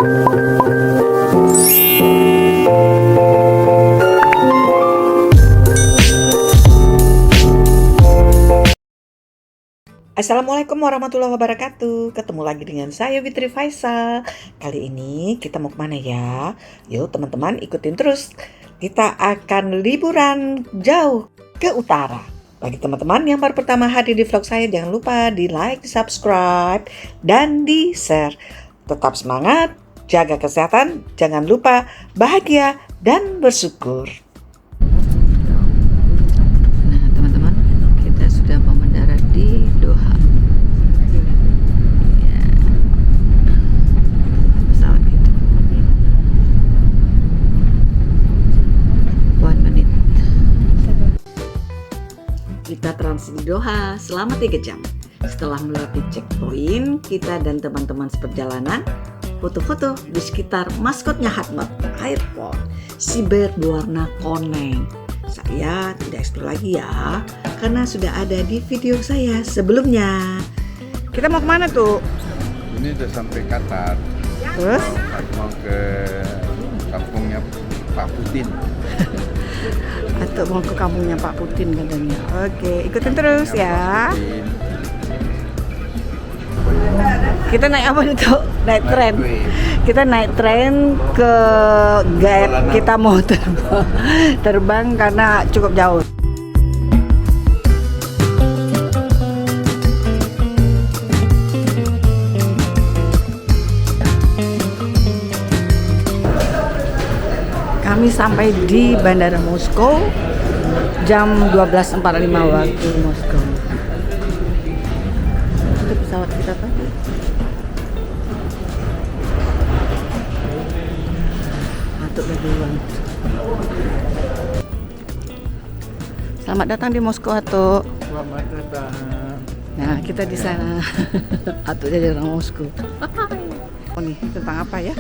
Assalamualaikum warahmatullahi wabarakatuh. Ketemu lagi dengan saya Fitri Faisal. Kali ini kita mau kemana ya? Yuk teman-teman ikutin terus. Kita akan liburan jauh ke utara. Bagi teman-teman yang baru pertama hadir di vlog saya, jangan lupa di like, di subscribe, dan di share. Tetap semangat, jaga kesehatan, jangan lupa bahagia dan bersyukur. Nah teman-teman, kita sudah mau mendarat di Doha. Ya, pesawat itu 1 menit. Kita transit di Doha selama 3 jam. Setelah melewati checkpoint, kita dan teman-teman seperjalanan foto-foto di sekitar maskotnya Hatmat Airport, Seabird berwarna kuning. Saya tidak explore lagi ya, karena sudah ada di video saya sebelumnya. Kita mau kemana tuh? Ini udah sampai Qatar. Terus? Mau ke kampungnya Pak Putin. Atau mau ke kampungnya Pak Putin katanya. Oke, ikutin terus ya. Kita naik apa itu? Naik tren. Kita naik tren ke guide. Kita mau terbang karena cukup jauh. Kami sampai di Bandara Moskow jam 12.45 waktu Moskow. Itu pesawat kita kan? Atuk udah duluan. Selamat datang di Moskow, Atuk. Selamat datang. Nah, kita di sana. Atuk jadi orang Moskow. Oh nih, tentang apa ya?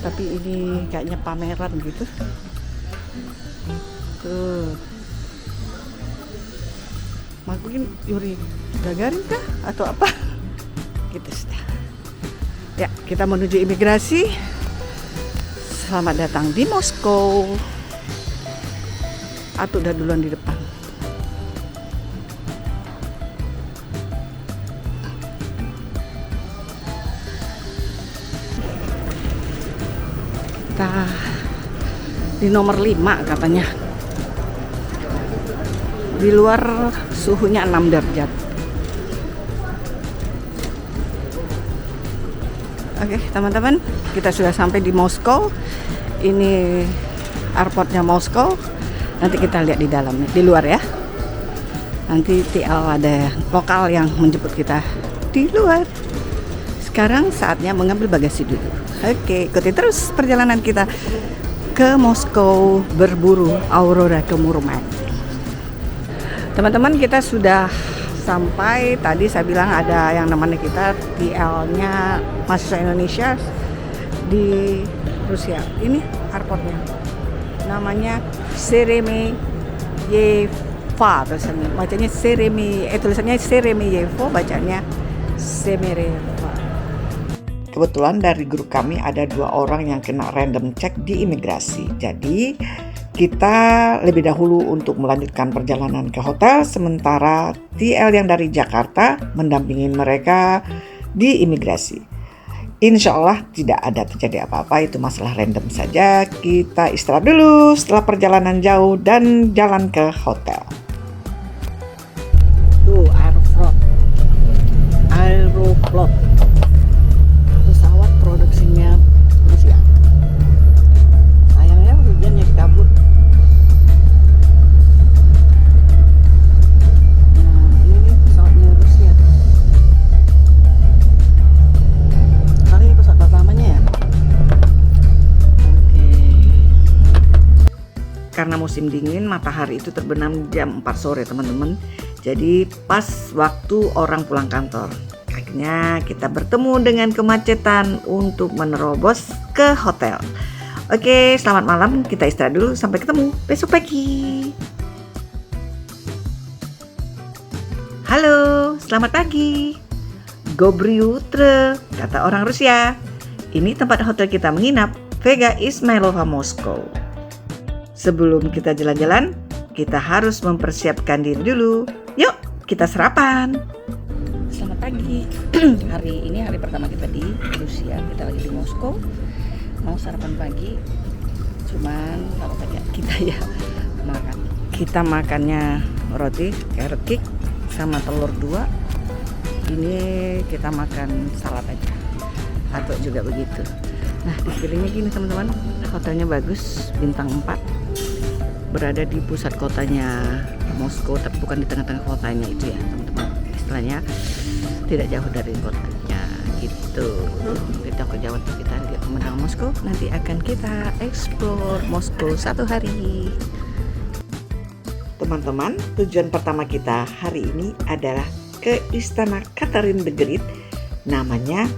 Tapi ini kayaknya pameran gitu. Tuh. Mungkin Yuri Gagarin kah? Atau apa? Gitu sudah. Ya, kita menuju imigrasi. Selamat datang di Moskow. Atuk udah duluan di depan. Kita di nomor 5 katanya. Di luar suhunya 6 derajat. Oke, teman-teman, kita sudah sampai di Moskow. Ini airportnya Moskow. Nanti kita lihat di dalam, di luar ya. Nanti TL ada lokal yang menjemput kita di luar. Sekarang saatnya mengambil bagasi dulu. Oke, ikuti terus perjalanan kita ke Moskow berburu aurora kemuruman. Teman-teman, kita sudah sampai. Tadi saya bilang ada yang namanya kita TL-nya mahasiswa Indonesia di Rusia. Ini airportnya. Namanya Sheremetyevo tulisannya. Bacanya tulisannya Sheremetyevo, bacanya Sheremetyevo. Kebetulan dari grup kami ada 2 orang yang kena random check di imigrasi. Jadi kita lebih dahulu untuk melanjutkan perjalanan ke hotel, sementara TL yang dari Jakarta mendampingi mereka di imigrasi. Insya Allah tidak ada terjadi apa-apa, itu masalah random saja. Kita istirahat dulu setelah perjalanan jauh dan jalan ke hotel. Tuh, Aeroflot. Pesawat produksinya Rusia. Sayangnya hujannya kabut. Nah, ini pesawatnya Rusia. Kali ini pesawat pertamanya ya. Oke. Karena musim dingin, matahari itu terbenam jam 4 sore teman-teman. Jadi pas waktu orang pulang kantor. Akhirnya kita bertemu dengan kemacetan untuk menerobos ke hotel. Oke, selamat malam. Kita istirahat dulu. Sampai ketemu besok pagi. Halo, selamat pagi. Dobry utro, kata orang Rusia. ini tempat hotel kita menginap, Vega Ismailova Moskow. Sebelum kita jalan-jalan, kita harus mempersiapkan diri dulu. Yuk, kita sarapan. Selamat pagi. Hari ini hari pertama kita di Rusia. Kita lagi di Moskow. Mau sarapan pagi. Cuman kalau kayak kita ya makan. Kita makannya roti, carrot cake sama telur 2. Ini kita makan salad aja. Atau juga begitu. Nah, di sekelilingnya gini teman-teman. Hotelnya bagus, bintang 4. Berada di pusat kotanya Moskow, tapi bukan di tengah-tengah kotanya itu ya teman-teman. Istilahnya tidak jauh dari kotanya gitu. Kita ke Jawa tuh, kita lihat pemandangan Moskow. Nanti akan kita explore Moskow 1 hari. Teman-teman, tujuan pertama kita hari ini adalah ke Istana Catherine the Great. Namanya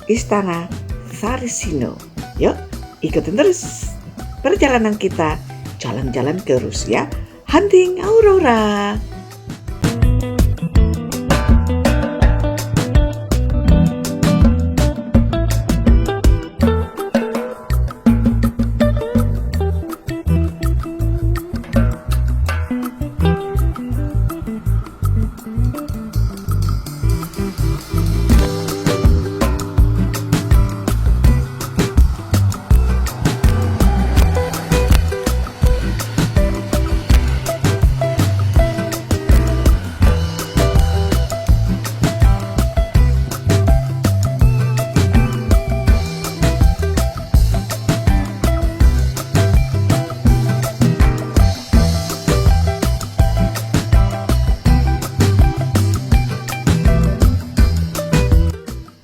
Istana Tsaritsino. Yuk, ikutin terus perjalanan kita jalan-jalan ke Rusia, hunting aurora.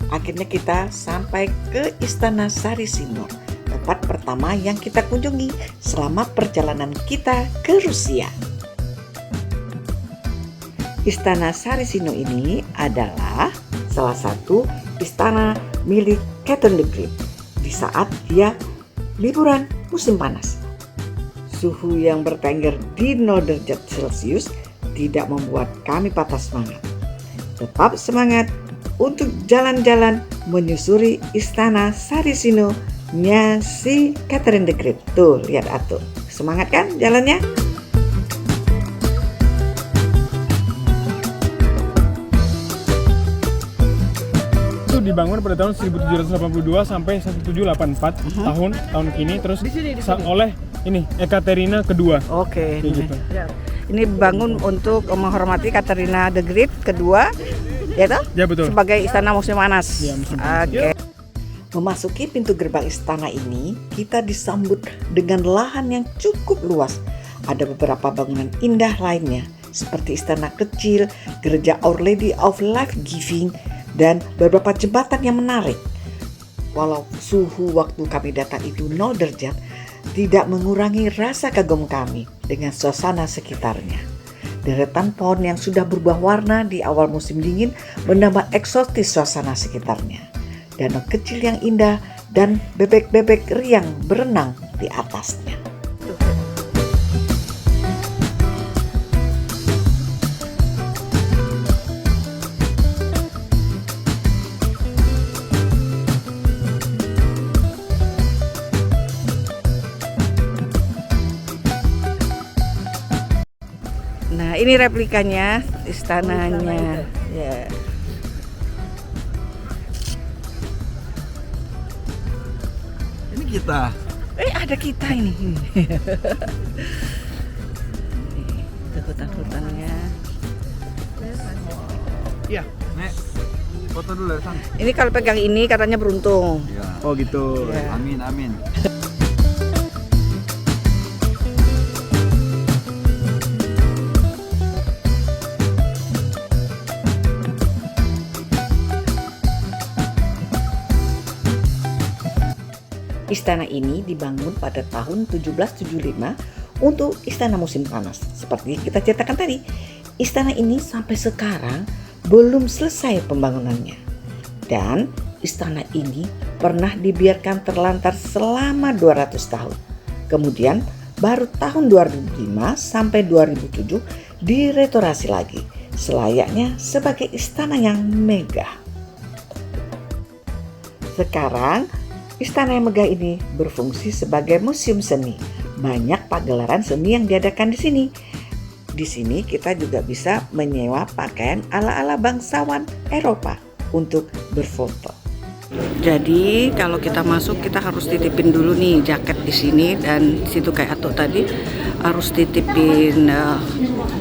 Akhirnya kita sampai ke Istana Tsaritsino, tempat pertama yang kita kunjungi selama perjalanan kita ke Rusia. Istana Tsaritsino ini adalah salah satu istana milik Catherine the Great di saat dia liburan musim panas. Suhu yang bertengger di 0 derajat Celcius tidak membuat kami patah semangat. Tetap semangat untuk jalan-jalan menyusuri Istana Tsaritsino-nya si Catherine the Great. Tuh, lihat atuh. Semangat kan jalannya? Itu dibangun pada tahun 1782 sampai 1784 tahun kini, terus oleh ini Ekaterina kedua. Oke. Kayak gitu. Ini bangun untuk menghormati Katerina the Great kedua, ya toh? Ya betul. Sebagai istana musim panas. Ya, musim panas. Oke. Memasuki pintu gerbang istana ini, kita disambut dengan lahan yang cukup luas. Ada beberapa bangunan indah lainnya, seperti istana kecil, gereja Our Lady of Life Giving, dan beberapa jembatan yang menarik. Walau suhu waktu kami datang itu 0 derajat, tidak mengurangi rasa kagum kami dengan suasana sekitarnya. Deretan pohon yang sudah berubah warna di awal musim dingin menambah eksotis suasana sekitarnya. Danau kecil yang indah dan bebek-bebek riang berenang di atasnya. Nah, ini replikanya istananya. Ya. Ini kita. Ada kita ini. Itu hutan-hutannya. Iya, Nek. Foto dulu ya, Sang. Ini kalau pegang ini katanya beruntung. Iya. Oh gitu. Ya. Amin, amin. Istana ini dibangun pada tahun 1775 untuk istana musim panas. Seperti kita ceritakan tadi, istana ini sampai sekarang belum selesai pembangunannya. Dan istana ini pernah dibiarkan terlantar selama 200 tahun. Kemudian baru tahun 2005 sampai 2007 direstorasi lagi, selayaknya sebagai istana yang megah. Sekarang, istana yang megah ini berfungsi sebagai museum seni. Banyak pagelaran seni yang diadakan di sini. Di sini kita juga bisa menyewa pakaian ala-ala bangsawan Eropa untuk berfoto. Jadi kalau kita masuk kita harus titipin dulu nih jaket di sini, dan situ kayak Atuk tadi harus titipin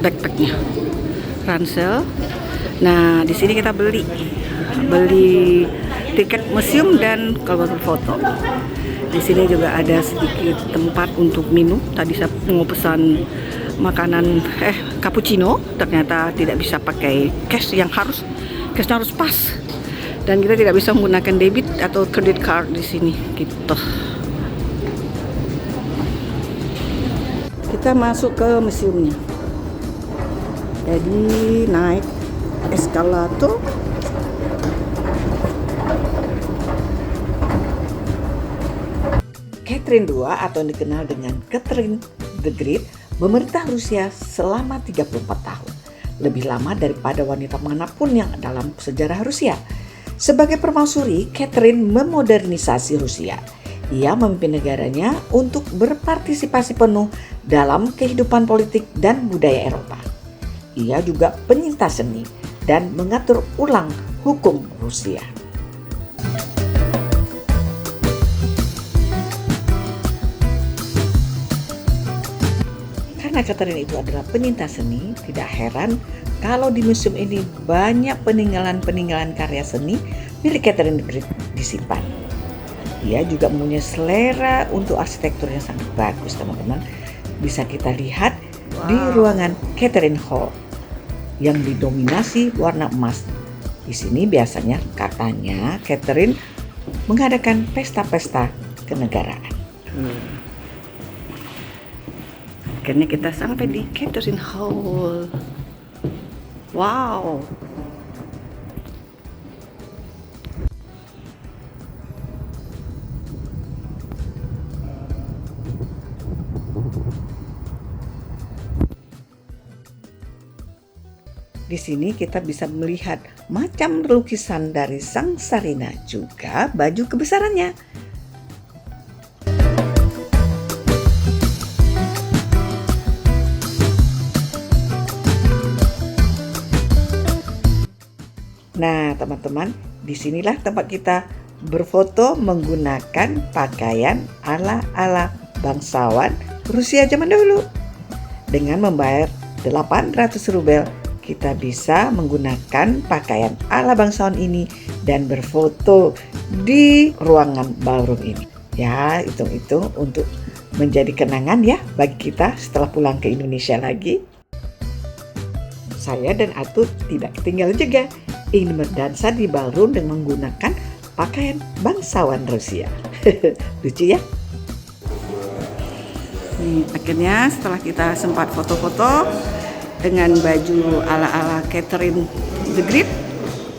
backpacknya, ransel. Nah di sini kita beli tiket museum dan kalau berfoto. Di sini juga ada sedikit tempat untuk minum. Tadi saya mau pesan makanan cappuccino, ternyata tidak bisa pakai cash, cashnya harus pas. Dan kita tidak bisa menggunakan debit atau credit card di sini gitu. Kita masuk ke museumnya. Jadi naik eskalator. Catherine II atau dikenal dengan Catherine the Great memerintah Rusia selama 34 tahun. Lebih lama daripada wanita manapun yang dalam sejarah Rusia. Sebagai permaisuri, Catherine memodernisasi Rusia. Ia memimpin negaranya untuk berpartisipasi penuh dalam kehidupan politik dan budaya Eropa. Ia juga penyintas seni dan mengatur ulang hukum Rusia. Karena Catherine itu adalah penyintas seni, tidak heran kalau di museum ini banyak peninggalan-peninggalan karya seni milik Catherine the Great disimpan. Ia juga mempunyai selera untuk arsitektur yang sangat bagus, teman-teman. Bisa kita lihat di ruangan Catherine Hall yang didominasi warna emas. Di sini biasanya katanya Catherine mengadakan pesta-pesta kenegaraan. Akhirnya kita sampai di Catherine Hall. Wow. Di sini kita bisa melihat macam lukisan dari Sang Sarina, juga baju kebesarannya. Nah, teman-teman, disinilah tempat kita berfoto menggunakan pakaian ala-ala bangsawan Rusia zaman dahulu. Dengan membayar 800 rubel, kita bisa menggunakan pakaian ala bangsawan ini dan berfoto di ruangan ballroom ini. Ya, hitung-hitung untuk menjadi kenangan ya bagi kita setelah pulang ke Indonesia lagi. Saya dan Atut tidak ketinggalan juga ingin berdansa di ballroom dengan menggunakan pakaian bangsawan Rusia. Lucu ya? Akhirnya setelah kita sempat foto-foto dengan baju ala-ala Catherine the Great,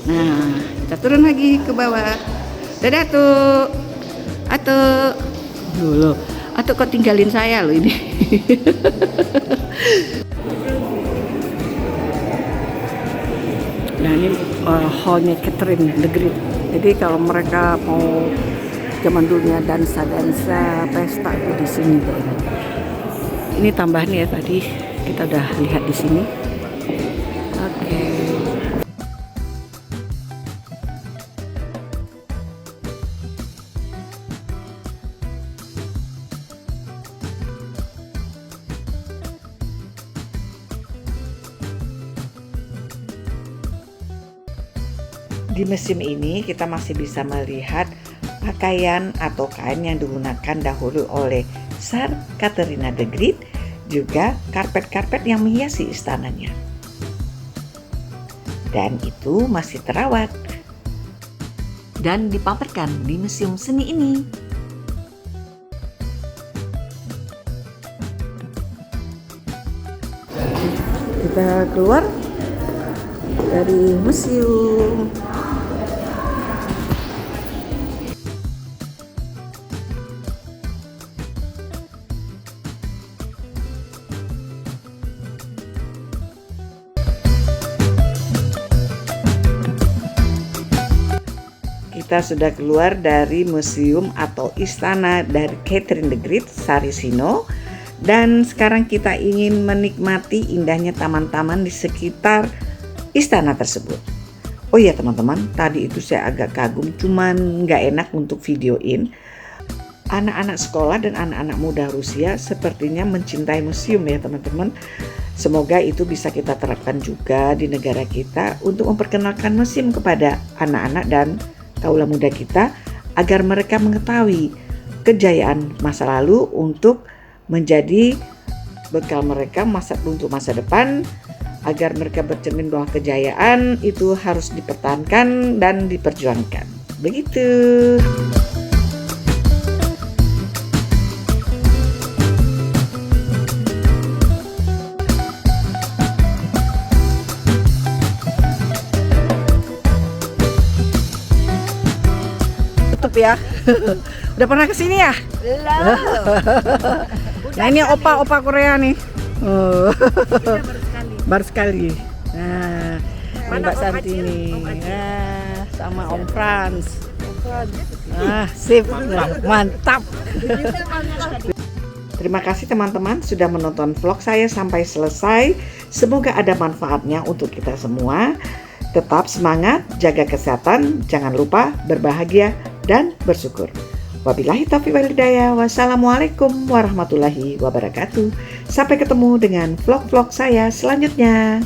nah kita turun lagi ke bawah. Dadah Atuk. Loh, Atuk kok tinggalin saya loh ini. Nah ini hallnya Catherine the Great. Jadi kalau mereka mau zaman dulunya dansa pesta itu di sini. Ini tambahan ya, tadi kita udah lihat di sini. Oke. Di museum ini kita masih bisa melihat pakaian atau kain yang digunakan dahulu oleh Tsar Katerina the Great, juga karpet-karpet yang menghiasi istananya. Dan itu masih terawat dan dipamerkan di museum seni ini. Kita keluar dari museum. kita sudah keluar dari museum atau istana dari Catherine the Great, Sarisino. Dan sekarang kita ingin menikmati indahnya taman-taman di sekitar istana tersebut. Oh iya teman-teman, tadi itu saya agak kagum, cuman nggak enak untuk videoin. Anak-anak sekolah dan anak-anak muda Rusia sepertinya mencintai museum ya teman-teman. Semoga itu bisa kita terapkan juga di negara kita untuk memperkenalkan museum kepada anak-anak dan kaula muda kita agar mereka mengetahui kejayaan masa lalu untuk menjadi bekal mereka untuk masa depan, agar mereka bercermin bahwa kejayaan itu harus dipertahankan dan diperjuangkan. Begitu. Tutup ya. Udah pernah kesini ya? Belum. Nah ini opa-opa Korea nih. Oh. Baru sekali. Nah, ini Mbak Santi nih. Nah, sama Om Frans. Ah, sip. Mantap. Terima kasih teman-teman sudah menonton vlog saya sampai selesai. Semoga ada manfaatnya untuk kita semua. Tetap semangat, jaga kesehatan, jangan lupa berbahagia dan bersyukur. Wabillahi taufiq wal hidayah. Wassalamualaikum warahmatullahi wabarakatuh. Sampai ketemu dengan vlog-vlog saya selanjutnya.